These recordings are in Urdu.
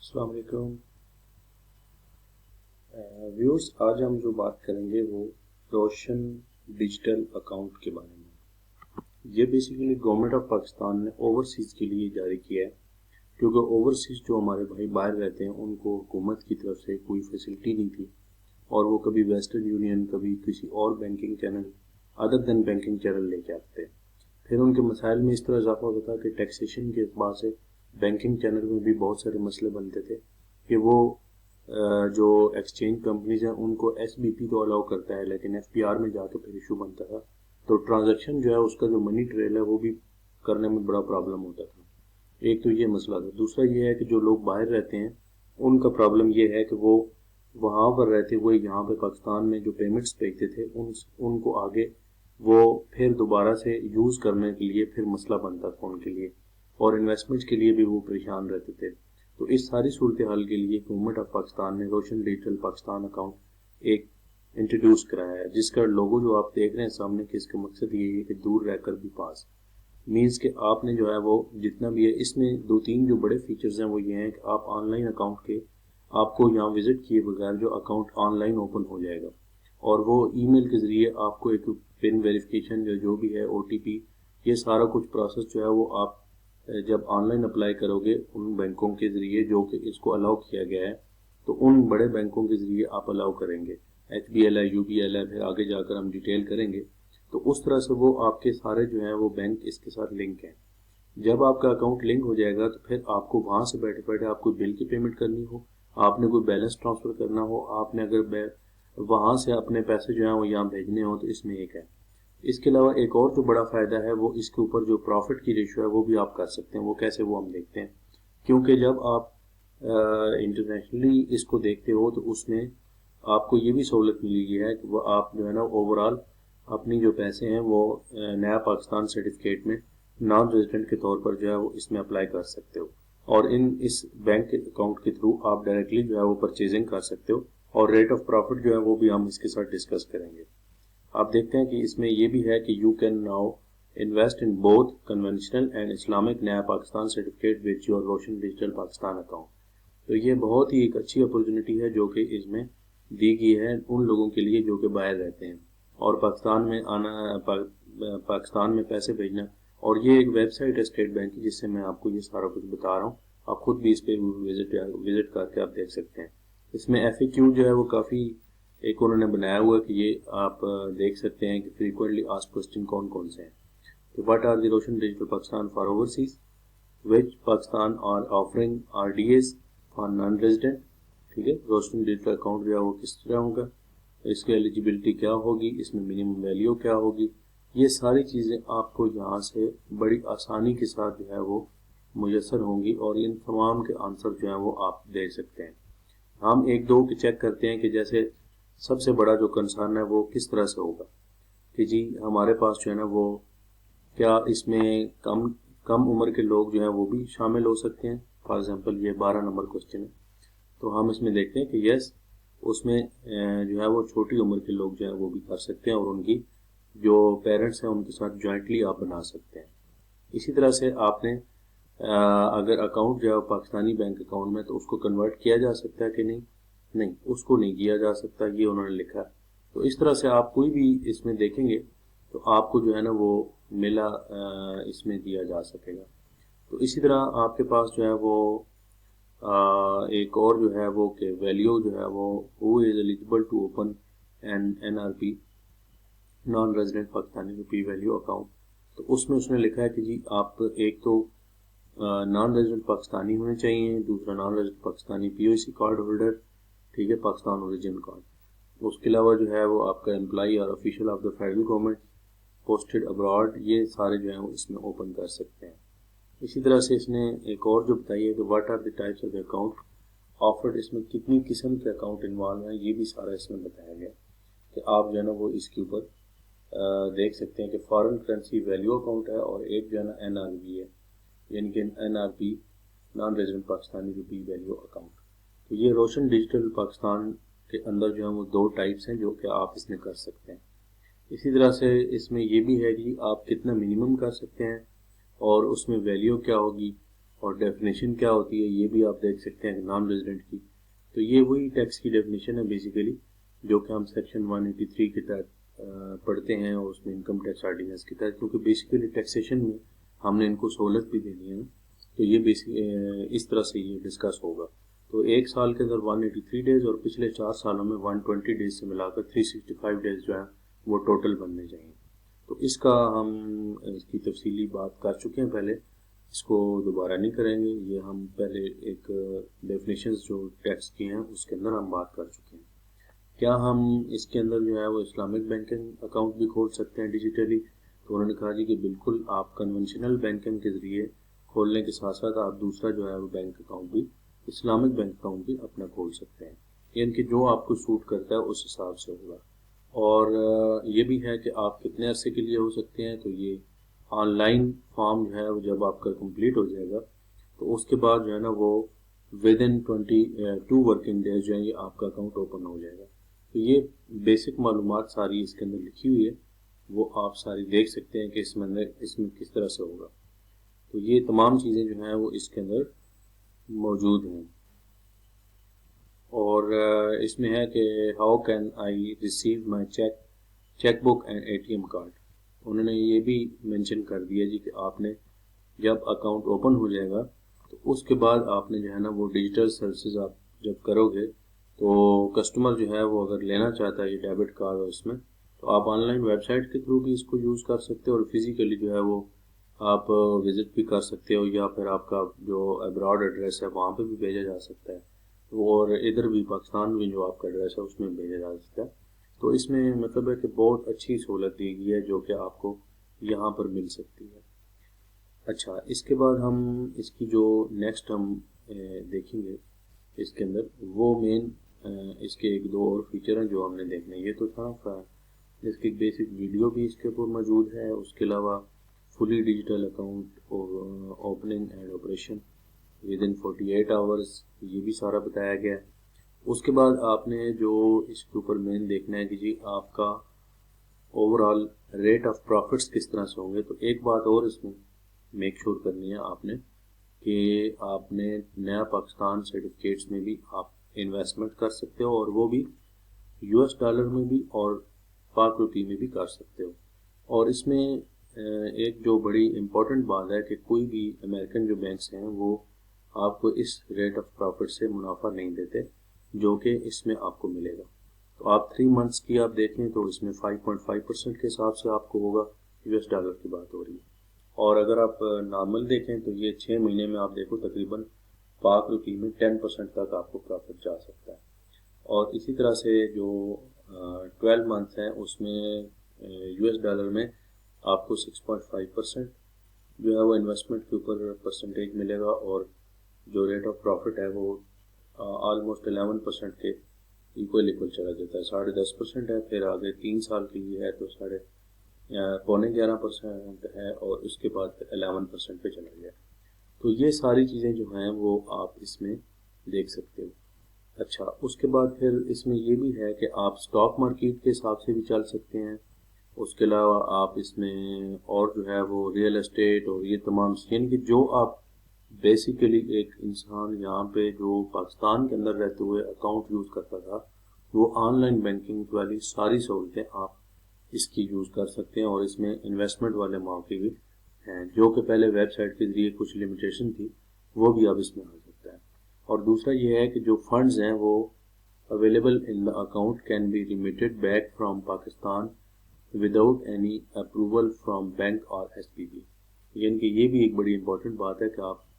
السلام علیکم ویورز، آج ہم جو بات کریں گے وہ روشن ڈیجیٹل اکاؤنٹ کے بارے میں۔ یہ بیسیکلی گورنمنٹ آف پاکستان نے اوورسیز کے لیے جاری کیا ہے، کیونکہ اوورسیز جو ہمارے بھائی باہر رہتے ہیں ان کو حکومت کی طرف سے کوئی فیسلٹی نہیں تھی، اور وہ کبھی ویسٹرن یونین کبھی کسی اور بینکنگ چینل ادر دین بینکنگ چینل لے کے آتے ہیں۔ پھر ان کے مسائل میں اس طرح اضافہ ہوتا تھا کہ ٹیکسیشن کے اعتبار سے بینکنگ چینل میں بھی بہت سارے مسئلے بنتے تھے کہ وہ جو ایکسچینج کمپنیز ہیں ان کو ایس بی پی تو الاؤ کرتا ہے، لیکن ایف پی آر میں جا کے پھر ایشو بنتا تھا، تو ٹرانزیکشن جو ہے اس کا جو منی ٹریل ہے وہ بھی کرنے میں بڑا پرابلم ہوتا تھا۔ ایک تو یہ مسئلہ تھا، دوسرا یہ ہے کہ جو لوگ باہر رہتے ہیں ان کا پرابلم یہ ہے کہ وہ وہاں پر رہتے ہوئے یہاں پہ پاکستان میں جو پیمنٹس بھیجتے تھے ان کو آگے وہ پھر دوبارہ سے یوز کرنے کے لیے پھر مسئلہ بنتا تھا ان کے لیے، اور انویسٹمنٹ کے لیے بھی وہ پریشان رہتے تھے۔ تو اس ساری صورتحال کے لیے گورنمنٹ آف پاکستان نے روشن ڈیجیٹل پاکستان اکاؤنٹ ایک انٹروڈیوس کرایا ہے، جس کا لوگو جو آپ دیکھ رہے ہیں سامنے، کہ اس کا مقصد یہ ہے کہ دور رہ کر بھی پاس، مینس کہ آپ نے جو ہے وہ جتنا بھی ہے، اس میں دو تین جو بڑے فیچرز ہیں وہ یہ ہیں کہ آپ آن لائن اکاؤنٹ کے آپ کو یہاں وزٹ کیے بغیر جو اکاؤنٹ آن لائن اوپن ہو جائے گا، اور وہ ای میل کے ذریعے آپ کو ایک پن ویریفیکیشن جو بھی ہے او ٹی پی، یہ سارا کچھ پروسیس جو ہے وہ آپ جب آن لائن اپلائی کرو گے ان بینکوں کے ذریعے جو کہ اس کو الاؤ کیا گیا ہے، تو ان بڑے بینکوں کے ذریعے آپ الاؤ کریں گے، ایچ بی ایل ہے، یو بی ایل ہے، پھر آگے جا کر ہم ڈیٹیل کریں گے، تو اس طرح سے وہ آپ کے سارے جو ہیں وہ بینک اس کے ساتھ لنک ہیں۔ جب آپ کا اکاؤنٹ لنک ہو جائے گا تو پھر آپ کو وہاں سے بیٹھے بیٹھے آپ کو بل کی پیمنٹ کرنی ہو، آپ نے کوئی بیلنس ٹرانسفر کرنا ہو، آپ نے اگر وہاں سے اپنے پیسے جو ہیں وہ یہاں بھیجنے ہوں، تو اس میں ایک ہے۔ اس کے علاوہ ایک اور جو بڑا فائدہ ہے وہ اس کے اوپر جو پروفٹ کی ریشو ہے وہ بھی آپ کر سکتے ہیں۔ وہ کیسے، وہ ہم دیکھتے ہیں، کیونکہ جب آپ انٹرنیشنلی اس کو دیکھتے ہو تو اس میں آپ کو یہ بھی سہولت ملی گئی ہے کہ وہ آپ جو ہے نا اوورال اپنی جو پیسے ہیں وہ نیا پاکستان سرٹیفکیٹ میں نان ریزیڈنٹ کے طور پر جو ہے وہ اس میں اپلائی کر سکتے ہو، اور اس بینک کے اکاؤنٹ کے تھرو آپ ڈائریکٹلی جو ہے وہ پرچیزنگ کر سکتے ہو، اور ریٹ آف پروفٹ جو ہے وہ بھی ہم اس کے ساتھ ڈسکس کریں گے۔ آپ دیکھتے ہیں کہ اس میں یہ بھی ہے کہ you can now invest in both conventional and Islamic نیا پاکستان سرٹیفکیٹ وچ یور روشن ڈیجیٹل پاکستان اکاؤنٹ۔ تو یہ بہت ہی ایک اچھی اپرچونٹی ہے جو کہ اس میں دی گئی ہے ان لوگوں کے لیے جو کہ باہر رہتے ہیں اور پاکستان میں آنا، پاکستان میں پیسے بھیجنا۔ اور یہ ایک ویب سائٹ ہے اسٹیٹ بینک کی، جس سے میں آپ کو یہ سارا کچھ بتا رہا ہوں، آپ خود بھی اس پہ وزٹ کر کے آپ دیکھ سکتے ہیں۔ اس میں ایف اے کیو جو ہے وہ کافی ایک انہوں نے بنایا ہوا ہے کہ یہ آپ دیکھ سکتے ہیں کہ فریکوینٹلی آسکڈ کوسچن کون کون سے ہیں۔ کہ what are the Roshan digital Pakistan for overseas, which Pakistan are offering R D S for non resident, ٹھیک ہے، روشن ڈیجیٹل اکاؤنٹ جو ہے وہ کس طرح ہوگا، اس کی ایلیجیبلٹی کیا ہوگی، اس میں منیمم ویلیو کیا ہوگی، یہ ساری چیزیں آپ کو یہاں سے بڑی آسانی کے ساتھ جو ہے وہ میسر ہوں گی، اور ان تمام کے آنسر جو ہیں وہ آپ دے سکتے ہیں۔ ہم ایک دو کے چیک کرتے ہیں کہ جیسے سب سے بڑا جو کنسرن ہے وہ کس طرح سے ہوگا کہ جی ہمارے پاس جو ہے نا وہ کیا اس میں کم عمر کے لوگ جو ہیں وہ بھی شامل ہو سکتے ہیں۔ فار ایگزامپل یہ 12 نمبر کوسچن ہے، تو ہم اس میں دیکھتے ہیں کہ یس، اس میں جو ہے وہ چھوٹی عمر کے لوگ جو ہیں وہ بھی کر سکتے ہیں، اور ان کی جو پیرنٹس ہیں ان کے ساتھ جوائنٹلی آپ بنا سکتے ہیں۔ اسی طرح سے آپ نے اگر اکاؤنٹ جو ہے پاکستانی بینک اکاؤنٹ میں، تو اس کو کنورٹ کیا جا سکتا ہے کہ نہیں، اس کو نہیں کیا جا سکتا، یہ انہوں نے لکھا۔ تو اس طرح سے آپ کوئی بھی اس میں دیکھیں گے تو آپ کو جو ہے نا وہ ملا اس میں دیا جا سکے گا۔ تو اسی طرح آپ کے پاس جو ہے وہ ایک اور جو ہے وہ کہ ویلیو جو ہے وہ who is eligible to open N R P non resident Pakistani rupee value account, تو اس میں اس نے لکھا ہے کہ جی آپ ایک تو نان ریزیڈنٹ پاکستانی ہونے چاہیے، دوسرا نان ریزیڈنٹ پاکستانی پی او سی کارڈ ہولڈر، ٹھیک ہے، پاکستان اوریجن کارڈ۔ اس کے علاوہ جو ہے وہ آپ کا امپلائی اور official of the federal government posted abroad, یہ سارے جو ہیں وہ اس میں اوپن کر سکتے ہیں۔ اسی طرح سے اس نے ایک اور جو بتائی ہے کہ what are the types of account offered, اس میں کتنی قسم کے اکاؤنٹ انوالو ہیں، یہ بھی سارا اس میں بتایا گیا کہ آپ جو ہے نا وہ اس کے اوپر دیکھ سکتے ہیں کہ فارن کرنسی ویلیو اکاؤنٹ ہے، اور ایک جو ہے نا این آر بی ہے، یعنی کہ N R P non resident Pakistani rupee value account. تو یہ روشن ڈیجیٹل پاکستان کے اندر جو ہیں وہ دو ٹائپس ہیں جو کہ آپ اس میں کر سکتے ہیں۔ اسی طرح سے اس میں یہ بھی ہے کہ آپ کتنا منیمم کر سکتے ہیں، اور اس میں ویلیو کیا ہوگی، اور ڈیفینیشن کیا ہوتی ہے یہ بھی آپ دیکھ سکتے ہیں نان ریزیڈنٹ کی. تو یہ وہی ٹیکس کی ڈیفینیشن ہے بیسیکلی جو کہ ہم سیکشن 183 کے تحت پڑھتے ہیں اور اس میں انکم ٹیکس آرڈیننس کے تحت, کیونکہ بیسیکلی ٹیکسیشن میں ہم نے ان کو سہولت بھی دینی ہے نا, تو یہ اس طرح سے یہ ڈسکس ہوگا. تو ایک سال کے اندر 183 ڈیز اور پچھلے 4 سالوں میں 120 ڈیز سے ملا کر 365 ڈیز جو ہے وہ ٹوٹل بننے چاہیے. تو اس کا ہم اس کی تفصیلی بات کر چکے ہیں پہلے, اس کو دوبارہ نہیں کریں گے. یہ ہم پہلے ایک ڈیفینیشنز جو ٹیکس کی ہیں اس کے اندر ہم بات کر چکے ہیں. کیا ہم اس کے اندر جو ہے وہ اسلامک بینکنگ اکاؤنٹ بھی کھول سکتے ہیں ڈیجیٹلی؟ تو انہوں نے کہا جی کہ بالکل, آپ کنونشنل بینکنگ کے ذریعے کھولنے کے ساتھ ساتھ آپ دوسرا جو ہے وہ بینک اکاؤنٹ بھی, اسلامک بینک اکاؤنٹ بھی اپنا کھول سکتے ہیں, یعنی کہ جو آپ کو سوٹ کرتا ہے اس حساب سے ہوگا. اور یہ بھی ہے کہ آپ کتنے عرصے کے لیے ہو سکتے ہیں, تو یہ آن لائن فارم جو ہے وہ جب آپ کا کمپلیٹ ہو جائے گا تو اس کے بعد جو ہے نا وہ ود ان 22 ورکنگ ڈیز جو ہے یہ آپ کا اکاؤنٹ اوپن ہو جائے گا. تو یہ بیسک معلومات ساری اس کے اندر لکھی ہوئی ہے, وہ آپ ساری دیکھ سکتے ہیں کہ اس میں کس طرح سے ہوگا. تو یہ تمام چیزیں جو ہیں وہ اس کے اندر موجود ہیں. اور اس میں ہے کہ how can I receive my cheque book and A T M card. انہوں نے یہ بھی مینشن کر دیا جی کہ آپ نے جب اکاؤنٹ اوپن ہو جائے گا تو اس کے بعد آپ نے جو ہے نا وہ ڈیجیٹل سروسز آپ جب کرو گے تو کسٹمر جو ہے وہ اگر لینا چاہتا ہے یہ ڈیبٹ کارڈ اور اس میں, تو آپ آن لائن ویب سائٹ کے تھرو بھی اس کو یوز کر سکتے ہو, اور فزیکلی جو ہے وہ آپ وزٹ بھی کر سکتے ہو, یا پھر آپ کا جو ابراڈ ایڈریس ہے وہاں پہ بھی بھیجا جا سکتا ہے, اور ادھر بھی پاکستان میں جو آپ کا ایڈریس ہے اس میں بھیجا جا سکتا ہے. تو اس میں مطلب ہے کہ بہت اچھی سہولت دی گئی ہے جو کہ آپ کو یہاں پر مل سکتی ہے. اچھا, اس کے بعد ہم اس کی جو نیکسٹ ہم دیکھیں گے اس کے اندر وہ مین اس کے ایک دو اور فیچر ہیں جو ہم نے دیکھنے. یہ تو تھا اس کی بیسک ویڈیو بھی اس کے اوپر موجود ہے, اس کے علاوہ fully digital account opening and operation within 48 hours, یہ بھی سارا بتایا گیا ہے. اس کے بعد آپ نے جو اس کے اوپر مین دیکھنا ہے کہ جی آپ کا overall rate of profits کس طرح سے ہوں گے. تو ایک بات اور اس میں میک شور کرنی ہے آپ نے کہ آپ نے نیا پاکستان سرٹیفکیٹس میں بھی آپ انویسٹمنٹ کر سکتے ہو, اور وہ بھی US ڈالر میں بھی اور پاک روپی میں بھی کر سکتے ہو. اور اس میں ایک جو بڑی امپورٹنٹ بات ہے کہ کوئی بھی امریکن جو بینکس ہیں وہ آپ کو اس ریٹ آف پروفٹ سے منافع نہیں دیتے جو کہ اس میں آپ کو ملے گا. تو آپ 3 منتھس کی آپ دیکھیں تو اس میں 5.5% کے حساب سے آپ کو ہوگا, US ڈالر کی بات ہو رہی ہے. اور اگر آپ نارمل دیکھیں تو یہ 6 مہینے میں آپ دیکھو تقریباً پاک روپی میں 10% تک آپ کو پروفٹ جا سکتا ہے. اور اسی طرح سے جو 12 منتھس ہیں اس میں US ڈالر میں آپ کو 6.5% جو ہے وہ انویسٹمنٹ کے اوپر پرسنٹیج ملے گا, اور جو ریٹ آف پروفٹ ہے وہ آلموسٹ 11% کے ایکول چلا جاتا ہے. 10.5% ہے, پھر آگے 3 سال کے لیے ہے تو 11.25% ہے, اور اس کے بعد 11% پہ چلا گیا. تو یہ ساری چیزیں جو ہیں وہ آپ اس میں دیکھ سکتے ہو. اچھا, اس کے بعد پھر اس میں یہ بھی ہے کہ آپ سٹاک مارکیٹ کے حساب سے بھی چل سکتے ہیں. اس کے علاوہ آپ اس میں اور جو ہے وہ ریئل اسٹیٹ اور یہ تمام یعنی کہ جو آپ بیسیکلی ایک انسان یہاں پہ جو پاکستان کے اندر رہتے ہوئے اکاؤنٹ یوز کرتا تھا وہ آن لائن بینکنگ والی ساری سہولتیں آپ اس کی یوز کر سکتے ہیں. اور اس میں انویسٹمنٹ والے مواقع بھی ہیں جو کہ پہلے ویب سائٹ کے ذریعے کچھ لمیٹیشن تھی, وہ بھی اب اس میں آ سکتا ہے. اور دوسرا یہ ہے کہ جو فنڈز ہیں وہ available in the account can be remitted back from Pakistan without any approval from bank اور SPB. یعنی کہ یہ بھی ایک بڑی امپورٹنٹ بات ہے کہ آپ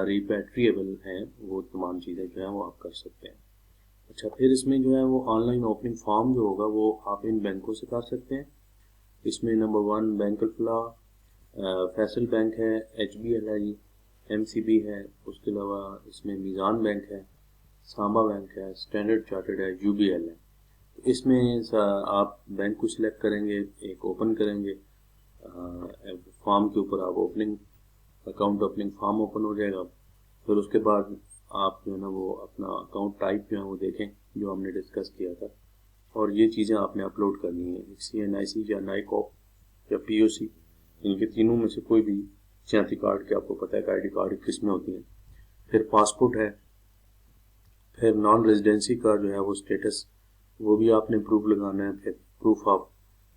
ریپیٹریبل ہیں, وہ تمام چیزیں جو ہیں وہ آپ کر سکتے ہیں. اچھا, پھر اس میں جو ہے وہ آن لائن اوپننگ فارم جو ہوگا وہ آپ ان بینکوں سے کر سکتے ہیں. اس میں نمبر 1 بینک الفلاح, فیصل بینک ہے, HBL ہے جی, MCB ہے, اس کے علاوہ اس میں میزان بینک ہے, سامبا بینک ہے, اسٹینڈرڈ چارٹرڈ ہے, UBL ہے. اس میں آپ بینک کو سلیکٹ کریں گے, ایک اوپن کریں گے فارم کے اوپر, آپ اکاؤنٹ اوپننگ فارم اوپن ہو جائے گا. پھر اس کے بعد آپ جو ہے نا وہ اپنا اکاؤنٹ ٹائپ جو ہے وہ دیکھیں جو ہم نے ڈسکس کیا تھا, اور یہ چیزیں آپ نے اپلوڈ کرنی ہیں. CNIC یا NICOP یا POC, ان کے تینوں میں سے کوئی بھی شناختی کارڈ کے آپ کو پتہ ہے کہ آئی ڈی کارڈ کس میں ہوتی ہیں، پھر پاسپورٹ ہے، پھر نان ریزیڈنسی کا جو ہے وہ اسٹیٹس وہ بھی آپ نے پروف لگانا ہے، پھر proof of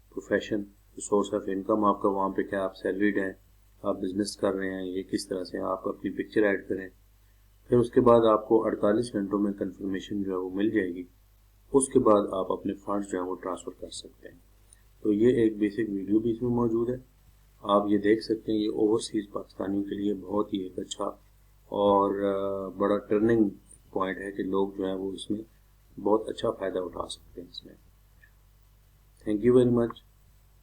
profession, source of income آپ کا وہاں پہ کیا آپ سیلریڈ ہیں، آپ بزنس کر رہے ہیں، یہ کس طرح سے آپ اپنی پکچر ایڈ کریں، پھر اس کے بعد آپ کو 48 گھنٹوں میں کنفرمیشن جو ہے وہ مل جائے گی، اس کے بعد آپ اپنے فنڈز جو ہیں وہ ٹرانسفر کر سکتے ہیں۔ تو یہ ایک بیسک ویڈیو بھی اس میں موجود ہے، آپ یہ دیکھ سکتے ہیں۔ یہ اوورسیز پاکستانیوں کے لیے بہت ہی ایک اچھا اور بڑا ٹرننگ پوائنٹ ہے کہ لوگ جو ہیں وہ اس میں بہت اچھا فائدہ اٹھا سکتے ہیں اس میں۔ تھینک یو ویری مچ،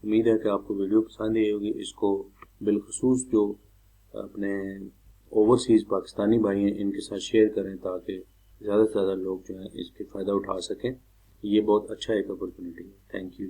امید ہے کہ آپ کو ویڈیو پسند آئی ہوگی۔ اس کو بالخصوص جو اپنے اوورسیز پاکستانی بھائی ہیں ان کے ساتھ شیئر کریں تاکہ زیادہ سے زیادہ لوگ جو ہیں اس کے فائدہ اٹھا سکیں۔ یہ بہت اچھا ایک اپرچونٹی ہے۔ Thank you.